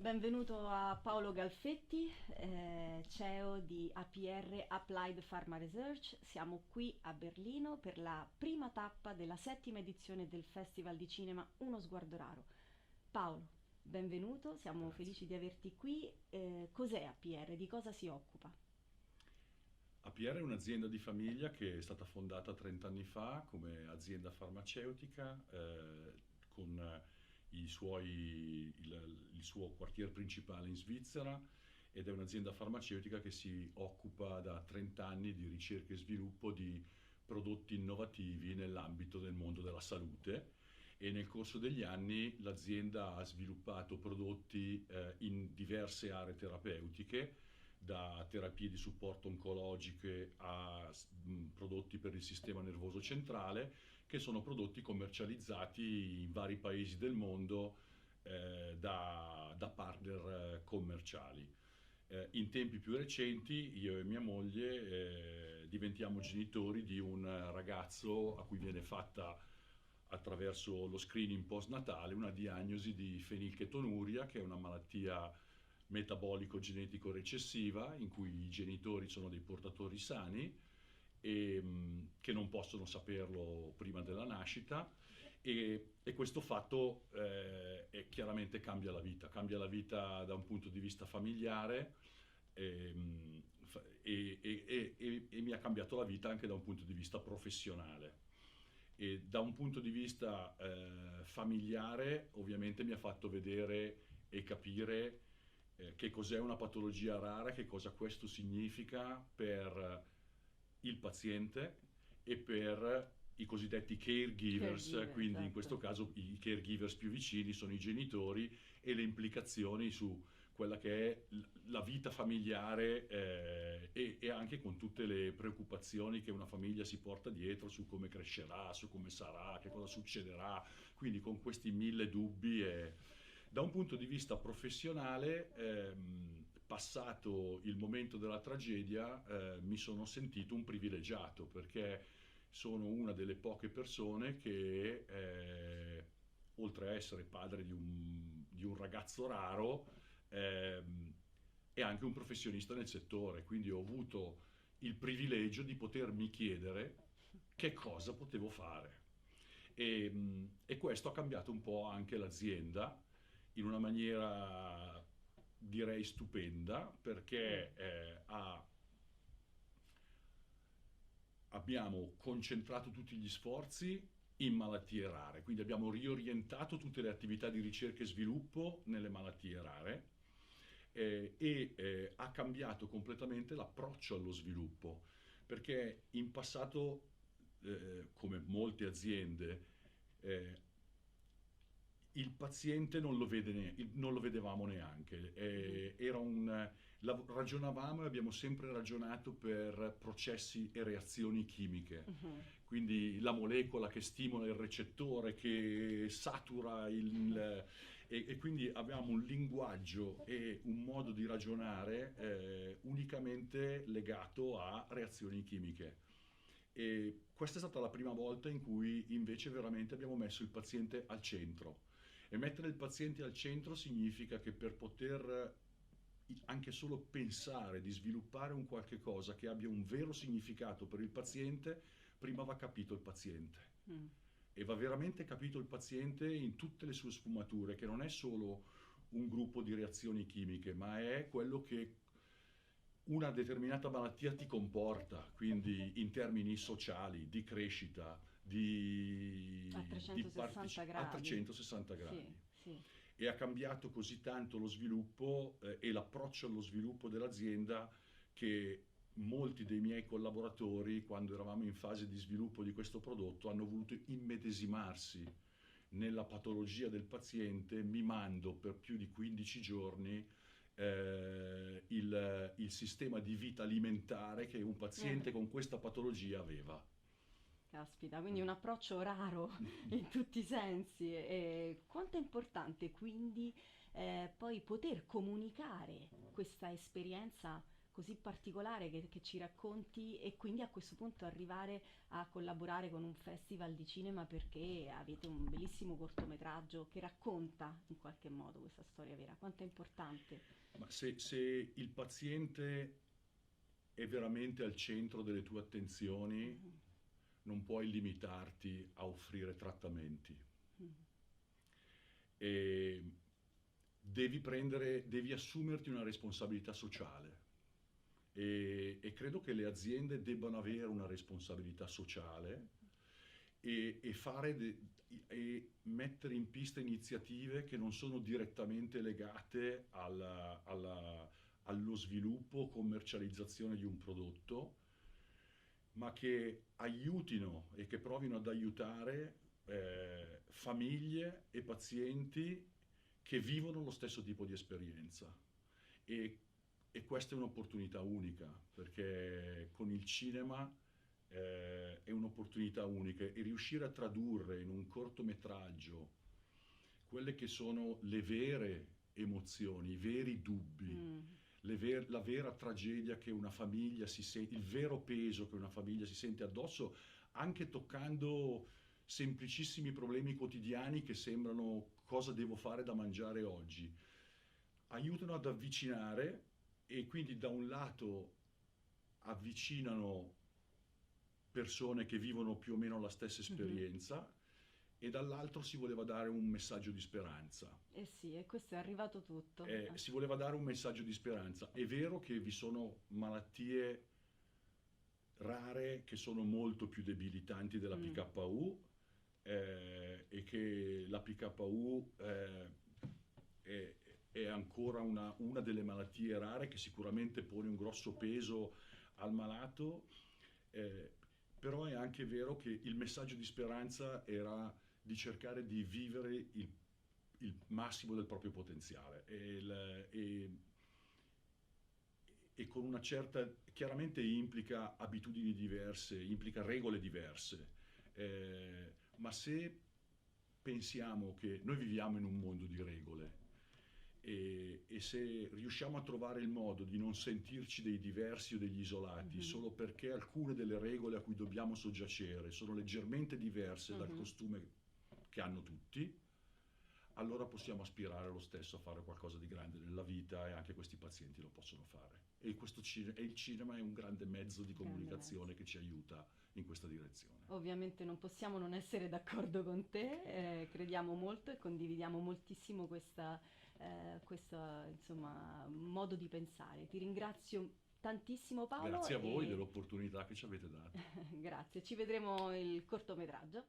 Benvenuto a Paolo Galfetti, CEO di APR Applied Pharma Research. Siamo qui a Berlino per la prima tappa della settima edizione del Festival di Cinema Uno Sguardo Raro. Paolo, benvenuto, siamo Grazie. felici di averti qui. Cos'è APR? Di cosa si occupa? APR è un'azienda di famiglia che è stata fondata 30 anni fa come azienda farmaceutica con il suo quartier principale in Svizzera ed è un'azienda farmaceutica che si occupa da 30 anni di ricerca e sviluppo di prodotti innovativi nell'ambito del mondo della salute e nel corso degli anni l'azienda ha sviluppato prodotti in diverse aree terapeutiche, da terapie di supporto oncologiche a prodotti per il sistema nervoso centrale, che sono prodotti commercializzati in vari paesi del mondo da partner commerciali. In tempi più recenti io e mia moglie diventiamo genitori di un ragazzo a cui viene fatta attraverso lo screening postnatale una diagnosi di fenilchetonuria, che è una malattia metabolico-genetico recessiva in cui i genitori sono dei portatori sani e che non possono saperlo prima della nascita e questo fatto chiaramente cambia la vita da un punto di vista familiare e mi ha cambiato la vita anche da un punto di vista professionale. E da un punto di vista familiare ovviamente mi ha fatto vedere e capire che cos'è una patologia rara, che cosa questo significa per il paziente e per i cosiddetti caregivers, Caregiver, quindi in esatto. questo caso i caregivers più vicini sono i genitori e le implicazioni su quella che è la vita familiare e anche con tutte le preoccupazioni che una famiglia si porta dietro su come crescerà, su come sarà, che cosa succederà, quindi con questi mille dubbi. Da un punto di vista professionale, passato il momento della tragedia, mi sono sentito un privilegiato perché sono una delle poche persone che, oltre a essere padre di un ragazzo raro, ehm, è anche un professionista nel settore, quindi ho avuto il privilegio di potermi chiedere che cosa potevo fare. E questo ha cambiato un po' anche l'azienda in una maniera direi stupenda Mm. perché abbiamo concentrato tutti gli sforzi in malattie rare, quindi abbiamo riorientato tutte le attività di ricerca e sviluppo nelle malattie rare e ha cambiato completamente l'approccio allo sviluppo, perché in passato, come molte aziende, eh, il paziente non lo vedevamo neanche. Mhm. Ragionavamo e abbiamo sempre ragionato per processi e reazioni chimiche. Mhm. Quindi la molecola che stimola il recettore, che satura e quindi avevamo un linguaggio e un modo di ragionare unicamente legato a reazioni chimiche. E questa è stata la prima volta in cui invece veramente abbiamo messo il paziente al centro. E mettere il paziente al centro significa che per poter anche solo pensare di sviluppare un qualche cosa che abbia un vero significato per il paziente, prima va capito il paziente. Mm. E va veramente capito il paziente in tutte le sue sfumature, che non è solo un gruppo di reazioni chimiche, ma è quello che una determinata malattia ti comporta, quindi in termini sociali, di crescita, A di 360 a gradi. 360 Sì, gradi. sì. E ha cambiato così tanto lo sviluppo e l'approccio allo sviluppo dell'azienda che molti dei miei collaboratori, quando eravamo in fase di sviluppo di questo prodotto, hanno voluto immedesimarsi nella patologia del paziente, mimando per più di 15 giorni il sistema di vita alimentare che un paziente con questa patologia aveva. Caspita, quindi un approccio raro in tutti i sensi. E quanto è importante quindi poi poter comunicare questa esperienza così particolare che ci racconti, e quindi a questo punto arrivare a collaborare con un festival di cinema perché avete un bellissimo cortometraggio che racconta in qualche modo questa storia vera. Quanto è importante. Ma se il paziente è veramente al centro delle tue attenzioni, Mhm, non puoi limitarti a offrire trattamenti. mhm, E devi assumerti una responsabilità sociale. E credo che le aziende debbano avere una responsabilità sociale e e mettere in pista iniziative che non sono direttamente legate allo sviluppo o commercializzazione di un prodotto, ma che aiutino e che provino ad aiutare famiglie e pazienti che vivono lo stesso tipo di esperienza. E, e questa è un'opportunità unica, perché con il cinema è un'opportunità unica, e riuscire a tradurre in un cortometraggio quelle che sono le vere emozioni, i veri dubbi, mm, la vera tragedia che una famiglia si sente, il vero peso che una famiglia si sente addosso, anche toccando semplicissimi problemi quotidiani che sembrano cosa devo fare da mangiare oggi, aiutano ad avvicinare, e quindi da un lato avvicinano persone che vivono più o meno la stessa mhm. esperienza, e dall'altro si voleva dare un messaggio di speranza. Eh sì, e questo è arrivato tutto. Si voleva dare un messaggio di speranza. È vero che vi sono malattie rare che sono molto più debilitanti della Mm, PKU, e che la PKU è, è ancora una delle malattie rare che sicuramente pone un grosso peso al malato, eh, però è anche vero che il messaggio di speranza era di cercare di vivere il massimo del proprio potenziale, e con una certa, chiaramente implica abitudini diverse, implica regole diverse, ma se pensiamo che noi viviamo in un mondo di regole, e se riusciamo a trovare il modo di non sentirci dei diversi o degli isolati mhm, solo perché alcune delle regole a cui dobbiamo soggiacere sono leggermente diverse dal mhm. costume che hanno tutti, allora possiamo aspirare lo stesso a fare qualcosa di grande nella vita, e anche questi pazienti lo possono fare. E il cinema è un grande mezzo di Grande mezzo. comunicazione che ci aiuta in questa direzione. Ovviamente non possiamo non essere d'accordo con te, crediamo molto e condividiamo moltissimo questo insomma, modo di pensare. Ti ringrazio tantissimo Paolo Grazie a voi e dell'opportunità che ci avete dato. grazie, ci vedremo il cortometraggio.